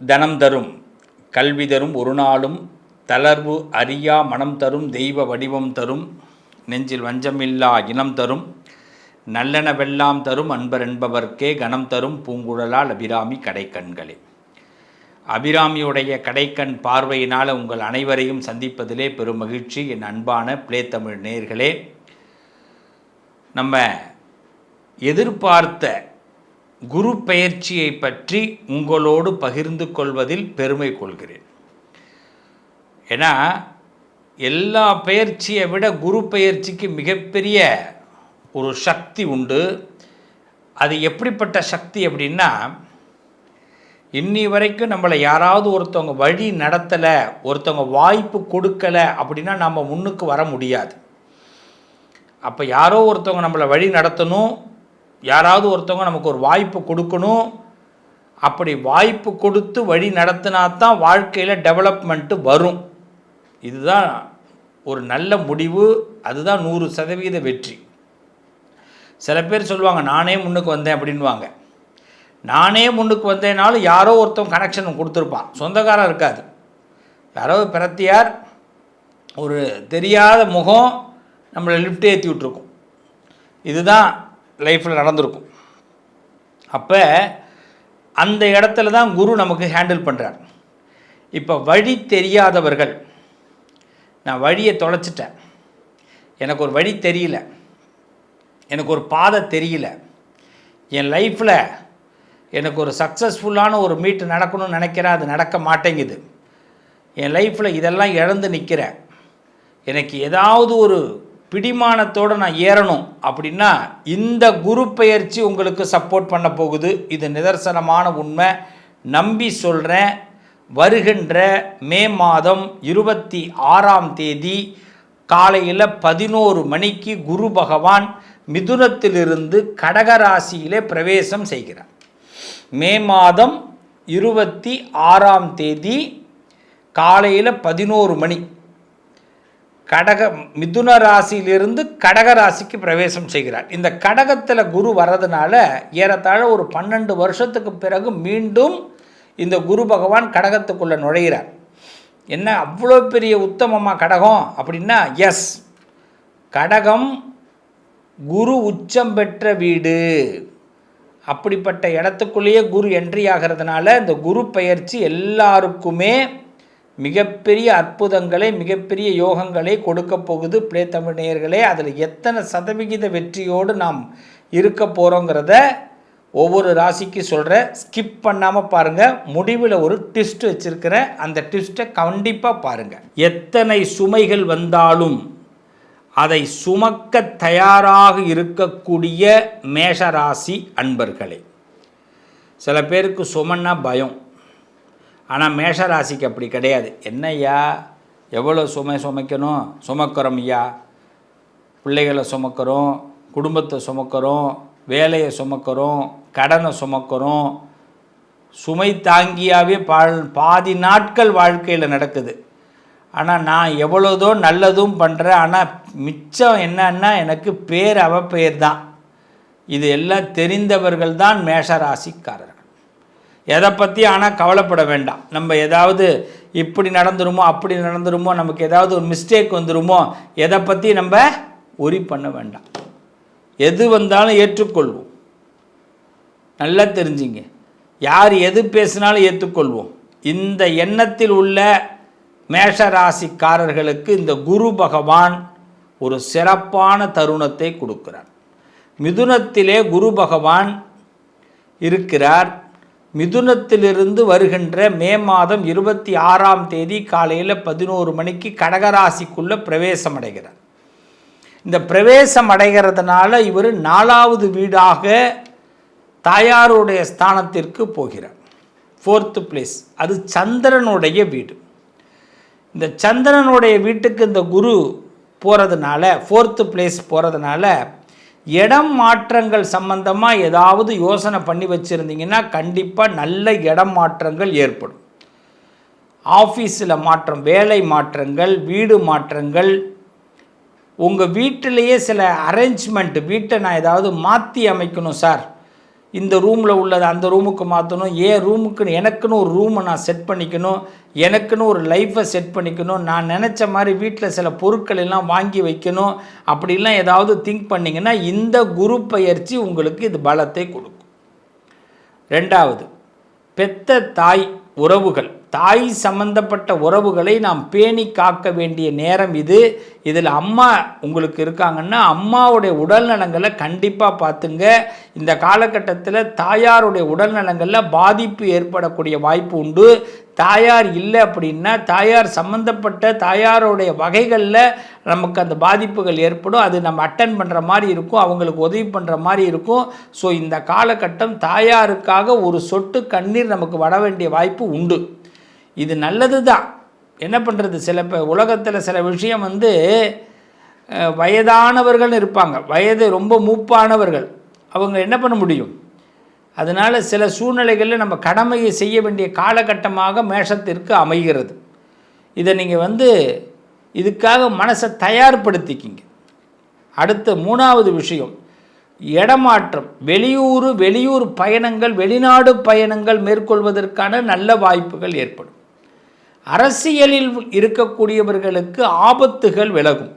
தனம் தரும் கல்வி தரும் ஒரு நாளும் தளர்வு அறியா மனம் தரும் தெய்வ வடிவம் தரும் நெஞ்சில் வஞ்சமில்லா இனம் தரும் நல்லனவெல்லாம் தரும் அன்பர் என்பவர்க்கே கணம் தரும் பூங்குழலால் அபிராமி கடைக்கண்களே. அபிராமியுடைய கடைக்கண் பார்வையினால் உங்கள் அனைவரையும் சந்திப்பதிலே பெரும் மகிழ்ச்சி. என் அன்பான பிளே தமிழ் நேயர்களே, நம்ம எதிர்பார்த்த குரு பெயர்ச்சியை பற்றி உங்களோடு பகிர்ந்து கொள்வதில் பெருமை கொள்கிறேன். ஏன்னா எல்லா பெயர்ச்சியை விட குரு பெயர்ச்சிக்கு மிகப்பெரிய ஒரு சக்தி உண்டு. அது எப்படிப்பட்ட சக்தி அப்படின்னா, இன்னி வரைக்கும் நம்மளை யாராவது ஒருத்தவங்க வழி நடத்தலை, ஒருத்தவங்க வாய்ப்பு கொடுக்கலை அப்படின்னா நம்ம முன்னுக்கு வர முடியாது. அப்போ யாரோ ஒருத்தவங்க நம்மளை வழி நடத்தணும், யாராவது ஒருத்தவங்க நமக்கு ஒரு வாய்ப்பு கொடுக்கணும். அப்படி வாய்ப்பு கொடுத்து வழி நடத்தினா தான் வாழ்க்கையில் டெவலப்மெண்ட்டு வரும். இதுதான் ஒரு நல்ல முடிவு, அதுதான் 100% வெற்றி. சில பேர் சொல்லுவாங்க நானே முன்னுக்கு வந்தேன் அப்படின்வாங்க. நானே முன்னுக்கு வந்தேனாலும் யாரோ ஒருத்தவங்க கனெக்ஷன் கொடுத்துருப்பான், சொந்தக்காரன் இருக்காது. யாரோ பிரத்தியார் ஒரு தெரியாத முகம் நம்மளை லிஃப்ட் ஏற்றி விட்டுருக்கும். இதுதான் லைஃப்பில் நடந்திருக்கும். அப்போ அந்த இடத்துல தான் குரு நமக்கு ஹேண்டில் பண்ணுறார். இப்போ வழி தெரியாதவர்கள், நான் வழியை தொலைச்சிட்டேன், எனக்கு ஒரு வழி தெரியல, எனக்கு ஒரு பாதை தெரியல, என் லைஃப்பில் எனக்கு ஒரு சக்ஸஸ்ஃபுல்லான ஒரு மீட் நடக்கணும்னு நினைக்கிறேன், அது நடக்க மாட்டேங்குது, என் லைஃப்பில் இதெல்லாம் இழந்து நிற்கிறேன், எனக்கு ஏதாவது ஒரு பிடிமானத்தோடு நான் ஏறணும் அப்படின்னா இந்த குரு பெயர்ச்சி உங்களுக்கு சப்போர்ட் பண்ண போகுது. இது நிதர்சனமான உண்மை, நம்பி சொல்கிறேன். வருகின்ற மே மாதம் 26ஆம் தேதி காலையில் 11 மணிக்கு குரு பகவான் மிதுனத்திலிருந்து கடகராசியிலே பிரவேசம் செய்கிறார். மே மாதம் 26ஆம் தேதி காலையில் 11 மணி மிதுன ராசியிலிருந்து கடகராசிக்கு பிரவேசம் செய்கிறார். இந்த கடகத்தில் குரு வர்றதுனால ஏறத்தாழ ஒரு 12 வருஷத்துக்கு பிறகு மீண்டும் இந்த குரு பகவான் கடகத்துக்குள்ளே நுழைகிறார். என்ன அவ்வளோ பெரிய உத்தமமாக கடகம் அப்படின்னா, எஸ், கடகம் குரு உச்சம் பெற்ற வீடு. அப்படிப்பட்ட இடத்துக்குள்ளேயே குரு என்ட்ரி ஆகிறதுனால இந்த குரு பெயர்ச்சி எல்லாருக்குமே மிகப்பெரிய அற்புதங்களை, மிகப்பெரிய யோகங்களை கொடுக்க போகுது. பிளே தமிழ் நேயர்களே, அதில் எத்தனை சதவிகித வெற்றியோடு நாம் இருக்க போகிறோங்கிறத ஒவ்வொரு ராசிக்கு சொல்கிறேன். ஸ்கிப் பண்ணாமல் பாருங்கள். முடிவில் ஒரு ட்விஸ்ட் வச்சுருக்கிறேன், அந்த ட்விஸ்ட்டை கண்டிப்பாக பாருங்கள். எத்தனை சுமைகள் வந்தாலும் அதை சுமக்க தயாராக இருக்கக்கூடிய மேஷராசி அன்பர்களே. சில பேருக்கு சுமன்னா பயம், ஆனால் மேஷராசிக்கு அப்படி கிடையாது. என்னய்யா எவ்வளோ சுமைக்கணும், சுமக்கிறோம் ஐயா, பிள்ளைகளை சுமக்கிறோம், குடும்பத்தை சுமக்கிறோம், வேலையை சுமக்கிறோம், கடனை சுமக்கிறோம். சுமை தாங்கியாகவே பாதி நாட்கள் வாழ்க்கையில் நடக்குது. ஆனால் நான் எவ்வளோதோ நல்லதும் பண்ணுறேன், ஆனால் மிச்சம் என்னன்னா எனக்கு பேர் அவப்பெயர் தான். இது எல்லாம் தெரிந்தவர்கள் தான் மேஷராசிக்காரர்கள். எதை பற்றி ஆனால் கவலைப்பட வேண்டாம். நம்ம ஏதாவது இப்படி நடந்துருமோ அப்படி நடந்துருமோ, நமக்கு ஏதாவது ஒரு மிஸ்டேக் வந்துருமோ, எதை பற்றி நம்ம ஒரி பண்ண வேண்டாம். எது வந்தாலும் ஏற்றுக்கொள்வோம். நல்லா தெரிஞ்சுங்க, யார் எது பேசினாலும் ஏற்றுக்கொள்வோம். இந்த எண்ணத்தில் உள்ள மேஷராசிக்காரர்களுக்கு இந்த குரு பகவான் ஒரு சிறப்பான தருணத்தை கொடுக்கிறார். மிதுனத்திலே குரு பகவான் இருக்கிறார். மிதுனத்திலிருந்து வருகின்ற மே மாதம் 26ஆம் தேதி காலையில் 11 மணிக்கு கடகராசிக்குள்ளே பிரவேசம் அடைகிறார். இந்த பிரவேசம் அடைகிறதுனால இவர் 4வது வீடாக தாயாருடைய ஸ்தானத்திற்கு போகிறார். 4th பிளேஸ், அது சந்திரனுடைய வீடு. இந்த சந்திரனுடைய வீட்டுக்கு இந்த குரு போகிறதுனால, 4th பிளேஸ் போகிறதுனால, இடம் மாற்றங்கள் சம்பந்தமாக ஏதாவது யோசனை பண்ணி வச்சுருந்தீங்கன்னா கண்டிப்பாக நல்ல இடம் மாற்றங்கள் ஏற்படும். ஆஃபீஸில் மாற்றம், வேலை மாற்றங்கள், வீடு மாற்றங்கள், உங்கள் வீட்டிலேயே சில அரேஞ்ச்மெண்ட், வீட்டை நான் ஏதாவது மாற்றி அமைக்கணும் சார், இந்த ரூமில் உள்ளதை அந்த ரூமுக்கு மாற்றணும், என் ரூமுக்குன்னு எனக்குன்னு ஒரு ரூமை நான் செட் பண்ணிக்கணும், எனக்குன்னு ஒரு லைஃப்பை செட் பண்ணிக்கணும், நான் நினச்ச மாதிரி வீட்டில் சில பொருட்கள் எல்லாம் வாங்கி வைக்கணும், அப்படிலாம் ஏதாவது திங்க் பண்ணிங்கன்னா இந்த குரு பயிற்சி உங்களுக்கு இது பலத்தை கொடுக்கும். ரெண்டாவது, பெத்த தாய் உறவுகள், தாய் சம்பந்தப்பட்ட உறவுகளை நாம் பேணி காக்க வேண்டிய நேரம் இது. இதில் அம்மா உங்களுக்கு இருக்காங்கன்னா அம்மாவுடைய உடல் நலங்களை கண்டிப்பாக பார்த்துங்க. இந்த காலகட்டத்தில் தாயாருடைய உடல் நலங்களில் பாதிப்பு ஏற்படக்கூடிய வாய்ப்பு உண்டு. தாயார் இல்லை அப்படின்னா தாயார் சம்பந்தப்பட்ட தாயாருடைய வகைகளில் நமக்கு அந்த பாதிப்புகள் ஏற்படும். அது நம்ம அட்டன் பண்ணுற மாதிரி இருக்கும், அவங்களுக்கு உதவி பண்ணுற மாதிரி இருக்கும். ஸோ இந்த காலகட்டம் தாயாருக்காக ஒரு சொட்டு கண்ணீர் நமக்கு வர வேண்டிய வாய்ப்பு உண்டு. இது நல்லது தான். என்ன பண்ணுறது, சில உலகத்தில் சில விஷயம் வயதானவர்கள் இருப்பாங்க, வயது ரொம்ப மூப்பானவர்கள், அவங்க என்ன பண்ண முடியும்? அதனால் சில சூழ்நிலைகளில் நம்ம கடமையை செய்ய வேண்டிய காலகட்டமாக மேஷத்திற்கு அமைகிறது. இதை நீங்கள் இதுக்காக மனசை தயார்படுத்திக்கிங்க. அடுத்த மூணாவது விஷயம், இடமாற்றம், வெளியூர் பயணங்கள், வெளிநாடு பயணங்கள் மேற்கொள்வதற்கான நல்ல வாய்ப்புகள் ஏற்படும். அரசியலில் இருக்கக்கூடியவர்களுக்கு ஆபத்துகள் விலகும்.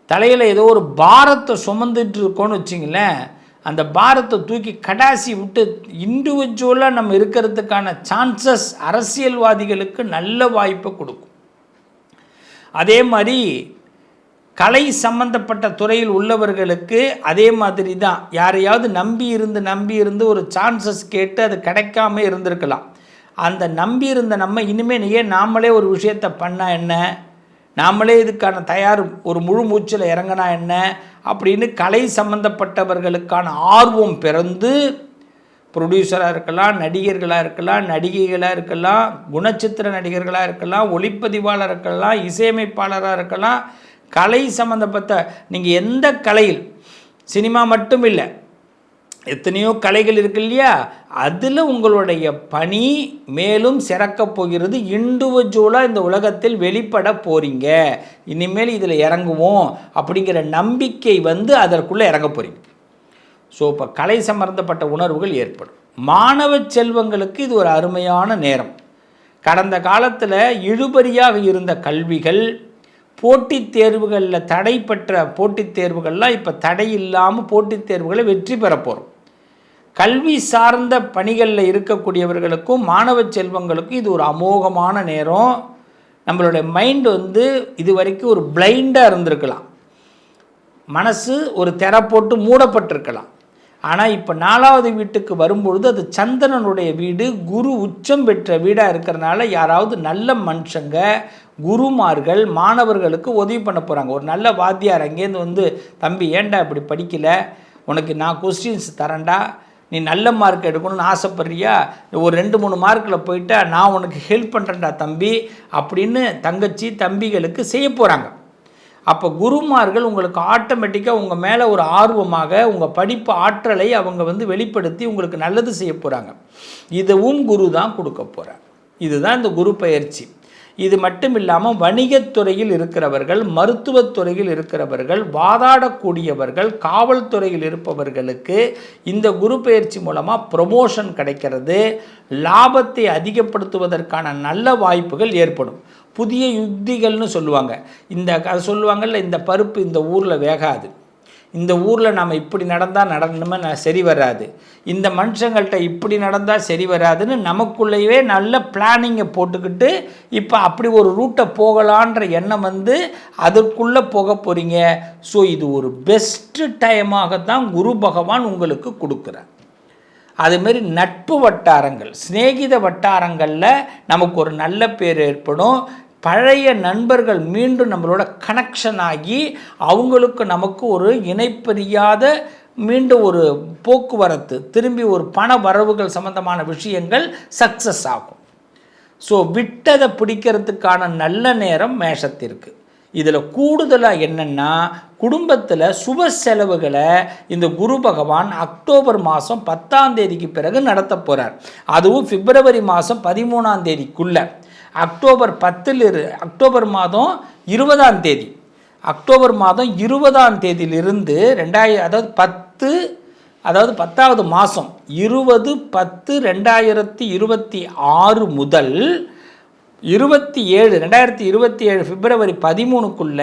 தலையில் ஏதோ ஒரு பாரத்தை சுமந்துட்டு இருக்கோன்னு வச்சிங்களேன், அந்த பாரத்தை தூக்கி கடாசி விட்டு இண்டிவிஜுவலாக நம்ம இருக்கிறதுக்கான சான்சஸ் அரசியல்வாதிகளுக்கு நல்ல வாய்ப்பை கொடுக்கும். அதே மாதிரி கலை சம்பந்தப்பட்ட துறையில் உள்ளவர்களுக்கு அதே மாதிரி தான். யாரையாவது நம்பி இருந்து ஒரு சான்சஸ் கேட்டு அது கிடைக்காம இருந்திருக்கலாம். அந்த நம்பி இருந்த நம்ம இனிமேல் ஏன் நாமளே ஒரு விஷயத்தை பண்ணால் என்ன, நாமளே இதுக்கான தயார் ஒரு முழு மூச்சில் இறங்கினா என்ன அப்படின்னு கலை சம்பந்தப்பட்டவர்களுக்கான ஆர்வம் பிறந்து ப்ரொடியூசராக இருக்கலாம், நடிகர்களாக இருக்கலாம், நடிகைகளாக இருக்கலாம், குணச்சித்திர நடிகர்களாக இருக்கலாம், ஒளிப்பதிவாளராக இருக்கலாம், இசையமைப்பாளராக இருக்கலாம், கலை சம்மந்தப்பட்ட நீங்கள் எந்த கலையில், சினிமா மட்டும் இல்லை, எத்தனையோ கலைகள் இருக்கு இல்லையா, அதில் உங்களுடைய பணி மேலும் சிறக்கப் போகிறது. இண்டிவிஜுவலாக இந்த உலகத்தில் வெளிப்பட போகிறீங்க. இனிமேல் இதில் இறங்குவோம் அப்படிங்கிற நம்பிக்கை அதற்குள்ளே இறங்க போகிறீங்க. ஸோ இப்போ கலை சம்பந்தப்பட்ட உணர்வுகள் ஏற்படும். மாணவ செல்வங்களுக்கு இது ஒரு அருமையான நேரம். கடந்த காலத்தில் இழுபறியாக இருந்த கல்விகள், போட்டித் தேர்வுகளில் தடைப்பெற்ற போட்டித் தேர்வுகள்லாம் இப்போ தடை இல்லாமல் போட்டித் தேர்வுகளை வெற்றி பெற போகிறோம். கல்வி சார்ந்த பணிகளில் இருக்கக்கூடியவர்களுக்கும் மாணவ செல்வங்களுக்கும் இது ஒரு அமோகமான நேரம். நம்மளுடைய மைண்ட் இது வரைக்கும் ஒரு பிளைண்டாக இருந்திருக்கலாம், மனசு ஒரு திரை போட்டு மூடப்பட்டிருக்கலாம். ஆனால் இப்போ 4வது வீட்டுக்கு வரும்பொழுது அது சந்திரனுடைய வீடு, குரு உச்சம் பெற்ற வீடாக இருக்கிறனால யாராவது நல்ல மனுஷங்க, குருமார்கள் மாணவர்களுக்கு உதவி பண்ண போகிறாங்க. ஒரு நல்ல வாத்தியார் அங்கேருந்து தம்பி ஏன்டா இப்படி படிக்கலை, உனக்கு நான் கொஸ்டின்ஸ் தரேன்டா, நீ நல்ல மார்க் எடுக்கணும்னு ஆசைப்படுறியா, ஒரு 2-3 மார்க்கில் போயிட்டா நான் உனக்கு ஹெல்ப் பண்ணுறேன்டா தம்பி அப்படின்னு தங்கச்சி தம்பிகளுக்கு செய்ய போகிறாங்க. அப்போ குருமார்கள் உங்களுக்கு ஆட்டோமேட்டிக்காக உங்கள் மேலே ஒரு ஆர்வமாக உங்கள் படிப்பு ஆற்றலை அவங்க வெளிப்படுத்தி உங்களுக்கு நல்லது செய்ய போகிறாங்க. இதுவும் குரு தான் கொடுக்க போகிறார். இதுதான் இந்த குரு பயிற்சி. இது மட்டும் இல்லாமல் வணிகத்துறையில் இருக்கிறவர்கள், மருத்துவத்துறையில் இருக்கிறவர்கள், வாதாடக்கூடியவர்கள், காவல்துறையில் இருப்பவர்களுக்கு இந்த குரு பயிற்சி மூலமாக ப்ரொமோஷன் கிடைக்கிறது. லாபத்தை அதிகப்படுத்துவதற்கான நல்ல வாய்ப்புகள் ஏற்படும். புதிய யுக்திகள்னு சொல்லுவாங்க. அது சொல்லுவாங்கள்ல, இந்த பருப்பு இந்த ஊரில் வேகாது, இந்த ஊரில் நம்ம இப்படி நடந்தோமே சரி வராது, இந்த மனுஷங்கள்கிட்ட இப்படி நடந்தால் சரி வராதுன்னு நமக்குள்ளேயே நல்ல பிளானிங்கை போட்டுக்கிட்டு இப்போ அப்படி ஒரு ரூட்டை போகலான்ற எண்ணம் அதுக்குள்ளே போக போகிறீங்க. ஸோ இது ஒரு பெஸ்ட்டு டைமாகத்தான் குரு பகவான் உங்களுக்கு கொடுக்குறார். அதுமாரி நட்பு வட்டாரங்கள், சிநேகித வட்டாரங்களில் நமக்கு ஒரு நல்ல பேர் ஏற்படும். பழைய நண்பர்கள் மீண்டும் நம்மளோட கனெக்ஷன் ஆகி அவங்களுக்கு நமக்கு ஒரு இணைப்பறியாத மீண்டும் ஒரு போக்குவரத்து, திரும்பி ஒரு பண வரவுகள் சம்பந்தமான விஷயங்கள் சக்ஸஸ் ஆகும். ஸோ விட்டதை பிடிக்கிறதுக்கான நல்ல நேரம் மேஷத்திற்கு. இதில் கூடுதலாக என்னென்னா, குடும்பத்தில் சுப செலவுகளை இந்த குரு பகவான் அக்டோபர் மாதம் 10ஆம் தேதிக்கு பிறகு நடத்த போகிறார். அதுவும் பிப்ரவரி மாதம் 13ஆம் தேதிக்குள்ளே. அக்டோபர் மாதம் 20ஆம் தேதி, அக்டோபர் மாதம் 20ஆம் தேதியிலிருந்து அதாவது 10, அதாவது 10வது மாதம் 20/10/2026 முதல் 2027 பிப்ரவரி 13க்குள்ள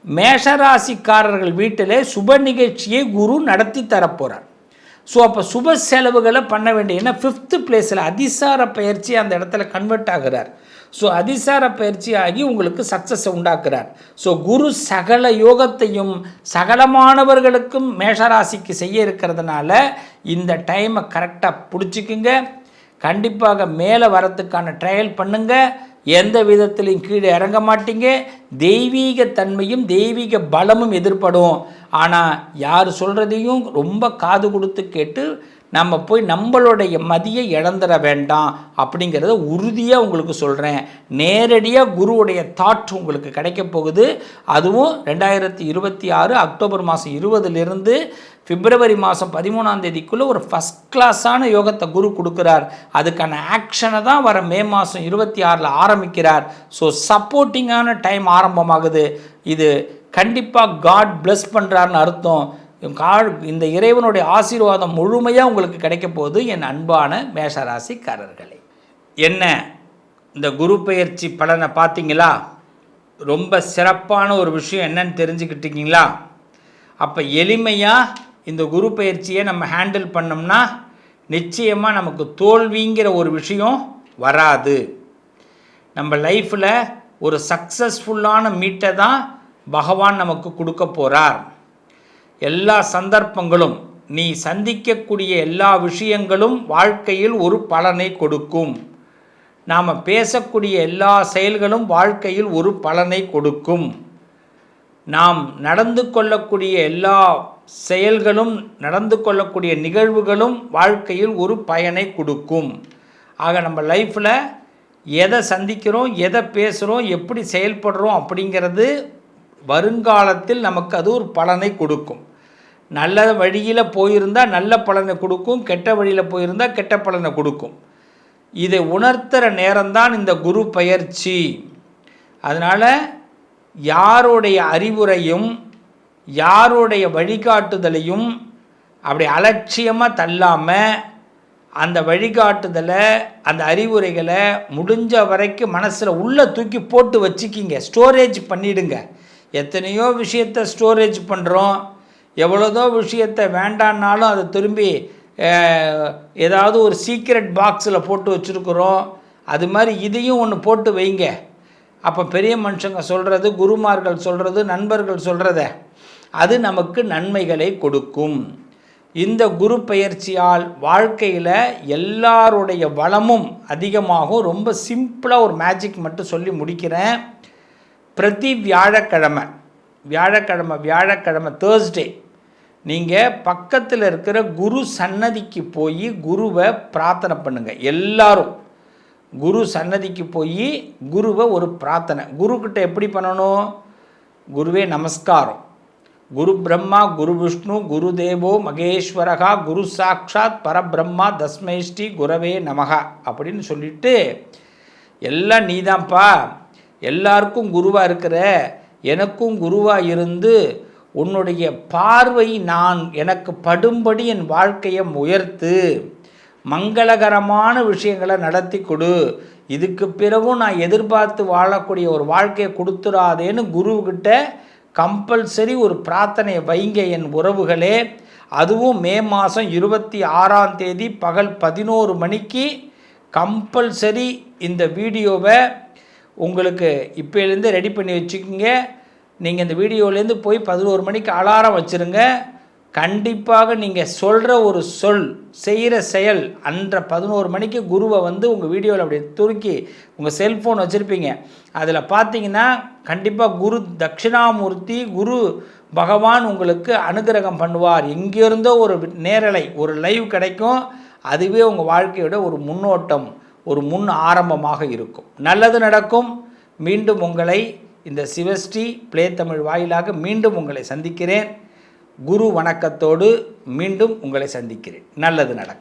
மேஷராசிக்காரர்கள் வீட்டில் சுப நிகழ்ச்சியை குரு நடத்தி தரப்போகிறார். ஸோ அப்போ சுப செலவுகளை பண்ண வேண்டிய, ஏன்னா 5th பிளேஸில் அதிசார பயிற்சி அந்த இடத்துல கன்வெர்ட் ஆகிறார். ஸோ அதிசார பயிற்சி ஆகி உங்களுக்கு சக்ஸஸை உண்டாக்குறார். ஸோ குரு சகல யோகத்தையும் சகலமானவர்களுக்கும் மேஷராசிக்கு செய்ய இருக்கிறதுனால இந்த டைமை கரெக்டாக பிடிச்சிக்குங்க. கண்டிப்பாக மேலே வரத்துக்கான ட்ரையல் பண்ணுங்கள். எந்த விதத்திலையும் கீழே இறங்க மாட்டீங்க. தெய்வீக தன்மையும் தெய்வீக பலமும் எதிர்படும். ஆனால் யார் சொல்கிறதையும் ரொம்ப காது கொடுத்து கேட்டு நம்ம போய் நம்மளுடைய மதியை இழந்துட வேண்டாம் அப்படிங்கிறத உறுதியாக உங்களுக்கு சொல்கிறேன். நேரடியாக குருவுடைய தாட் உங்களுக்கு கிடைக்க போகுது. அதுவும் 2026 அக்டோபர் மாதம் 20லிருந்து பிப்ரவரி மாதம் 13ஆம் தேதிக்குள்ளே ஒரு ஃபஸ்ட் கிளாஸான யோகத்தை குரு கொடுக்குறார். அதுக்கான ஆக்ஷனை தான் வர மே மாதம் 26 ஆரம்பிக்கிறார். ஸோ சப்போர்ட்டிங்கான டைம் ஆரம்பமாகுது. இது கண்டிப்பாக காட் பிளஸ் பண்ணுறாருன்னு அர்த்தம். இந்த இறைவனுடைய ஆசீர்வாதம் முழுமையாக உங்களுக்கு கிடைக்க போகுது. என் அன்பான மேஷராசிக்காரர்களே, என்ன இந்த குரு பெயர்ச்சி பலனை பார்த்தீங்களா? ரொம்ப சிறப்பான ஒரு விஷயம் என்னன்னு தெரிஞ்சுக்கிட்டீங்களா? அப்போ எளிமையாக இந்த குரு பெயர்ச்சியை நம்ம ஹேண்டில் பண்ணோம்னா நிச்சயமாக நமக்கு தோல்விங்கிற ஒரு விஷயம் வராது. நம்ம லைஃப்பில் ஒரு சக்ஸஸ்ஃபுல்லான மீட்டை தான் பகவான் நமக்கு கொடுக்க போகிறார். எல்லா சந்தர்ப்பங்களும், நீ சந்திக்கக்கூடிய எல்லா விஷயங்களும் வாழ்க்கையில் ஒரு பலனை கொடுக்கும். நாம் பேசக்கூடிய எல்லா செயல்களும் வாழ்க்கையில் ஒரு பலனை கொடுக்கும். நாம் நடந்து கொள்ளக்கூடிய எல்லா செயல்களும், நடந்து கொள்ளக்கூடிய நிகழ்வுகளும் வாழ்க்கையில் ஒரு பயனை கொடுக்கும். ஆக நம்ம லைஃப்பில் எதை சந்திக்கிறோம், எதை பேசுகிறோம், எப்படி செயல்படுறோம் அப்படிங்கிறது வருங்காலத்தில் நமக்கு அது ஒரு பலனை கொடுக்கும். நல்ல வழியில் போயிருந்தால் நல்ல பலனை கொடுக்கும், கெட்ட வழியில் போயிருந்தால் கெட்ட பலனை கொடுக்கும். இதை உணர்த்துகிற நேரம்தான் இந்த குரு பயிற்சி. அதனால் யாருடைய அறிவுரையும் யாருடைய வழிகாட்டுதலையும் அப்படி அலட்சியமாக தள்ளாமல் அந்த வழிகாட்டுதலை, அந்த அறிவுரைகளை முடிஞ்ச வரைக்கும் மனசில் உள்ளே தூக்கி போட்டு வச்சுக்கிங்க, ஸ்டோரேஜ் பண்ணிவிடுங்க. எத்தனையோ விஷயத்தை ஸ்டோரேஜ் பண்ணுறோம், எவ்வளோதோ விஷயத்தை வேண்டான்னாலும் அதை திரும்பி ஏதாவது ஒரு சீக்ரெட் பாக்ஸில் போட்டு வச்சுருக்குறோம். அது மாதிரி இதையும் ஒன்று போட்டு வைங்க. அப்போ பெரிய மனுஷங்க சொல்கிறது, குருமார்கள் சொல்கிறது, நண்பர்கள் சொல்கிறத அது நமக்கு நன்மைகளை கொடுக்கும். இந்த குரு பயிற்சியால் வாழ்க்கையில் எல்லாருடைய வளமும் அதிகமாகும். ரொம்ப சிம்பிளாக ஒரு மேஜிக் மட்டும் சொல்லி முடிக்கிறேன். பிரதி வியாழக்கிழமை தேர்ஸ்டே நீங்கள் பக்கத்தில் இருக்கிற குரு சன்னதிக்கு போய் குருவை பிரார்த்தனை பண்ணுங்கள். எல்லாரும் குரு சன்னதிக்கு போய் குருவை ஒரு பிரார்த்தனை. குருக்கிட்ட எப்படி பண்ணணும்? குருவே நமஸ்காரம், குரு பிரம்மா குரு விஷ்ணு குரு தேவோ மகேஸ்வரகா குரு சாட்சாத் பரபிரம்மா தஸ்மை ஸ்ரீ குரவே நமகா அப்படின்னு சொல்லிட்டு, எல்லாம் நீதான்ப்பா, எல்லாருக்கும் குருவாக இருக்கிற, எனக்கும் குருவாக இருந்து உன்னுடைய பார்வை நான் எனக்கு படும்படி என் வாழ்க்கையை உயர்த்து, மங்களகரமான விஷயங்களை நடத்தி கொடு, இதுக்கு பிறகும் நான் எதிர்பார்த்து வாழக்கூடிய ஒரு வாழ்க்கையை கொடுத்துடாதேன்னு குருக்கிட்ட கம்பல்சரி ஒரு பிரார்த்தனையை வைங்க என் உறவுகளே. அதுவும் மே மாதம் 26ஆம் தேதி பகல் 11 மணிக்கு கம்பல்சரி இந்த வீடியோவை உங்களுக்கு இப்போலேருந்து ரெடி பண்ணி வச்சுக்கோங்க. நீங்கள் இந்த வீடியோலேருந்து போய் 11 மணிக்கு அலாரம் வச்சுருங்க. கண்டிப்பாக நீங்கள் சொல்கிற ஒரு சொல், செய்கிற செயல் அன்ற 11 மணிக்கு குருவை உங்கள் வீடியோவில் அப்படி துருக்கி உங்கள் செல்ஃபோன் வச்சுருப்பீங்க. அதில் பார்த்தீங்கன்னா கண்டிப்பாக குரு தட்சிணாமூர்த்தி குரு பகவான் உங்களுக்கு அனுகிரகம் பண்ணுவார். எங்கேருந்தோ ஒரு நேரலை, ஒரு லைவ் கிடைக்கும். அதுவே உங்கள் வாழ்க்கையோட ஒரு முன்னோட்டம், ஒரு முன் ஆரம்பமாக இருக்கும். நல்லது நடக்கும். மீண்டும் உங்களை இந்த சிவஸ்ரீ ப்ளே தமிழ் வாயிலாக மீண்டும் உங்களை சந்திக்கிறேன். குரு வணக்கத்தோடு மீண்டும் உங்களை சந்திக்கிறேன். நல்லது நடக்கும்.